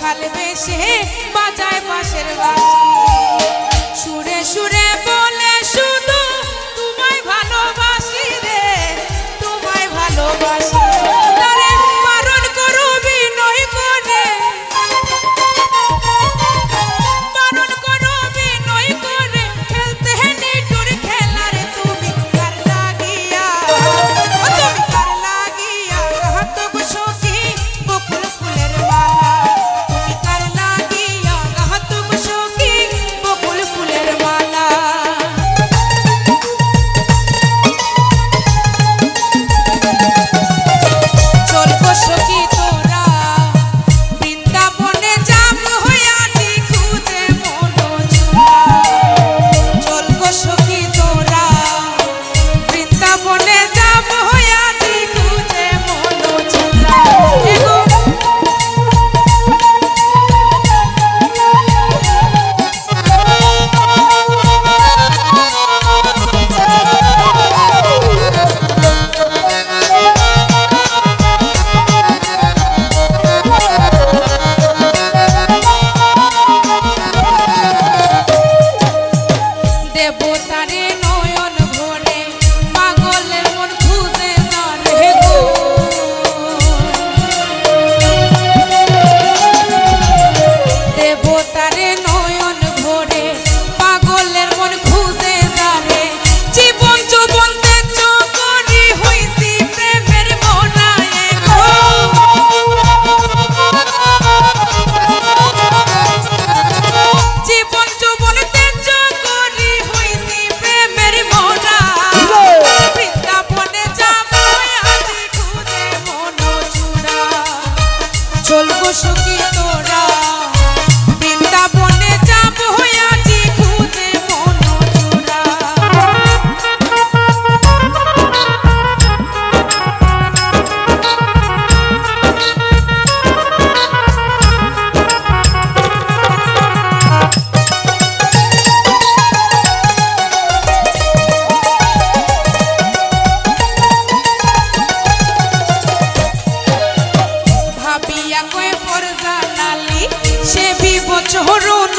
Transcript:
ভালোবেসে বাজায় বাঁশের বাঁশি সুরে সুরে বলে শুধু তোমায় ভালোবাসি রে তোমায় ভালোবাসি তারে বারণ করো বিনয় করে বারণ করো বিনয় করে খেলতে নিটুর খেলা রে তুমি কার লাগিয়া তুমি কার লাগিয়া হাত বসকি বকুল ফুলের মালা তুমি কার লাগিয়া হাত বসকি বকুল ফুলের মালা চল বসকি তোরা বৃন্দাবনে যাব হইয়াছি খুঁজে মনোচুরা চল বসকি তোরা বৃন্দাবনে যাব হইয়াছি খুঁজে মনোচুরা এগো দেবতারে নয়ন ভরে পাগলের মন খুঁজে জানে গো দেবতারে নয়ন ভরে পাগলের মন খুঁজে জানে জীবন যৌবন তেজ করি হইছি প্রেমের মনায় গো জীবন যৌবন তেজ করি হইছি প্রেমের মনা বৃন্দাবনে যাব আজি খুঁজে মনোচুরা চলবো সখী তোরা বৃন্দাবনে যাব আজি খুঁজে মনোচুরা ভাবিয়া কয়ে পর জানালি সে বিবচরণ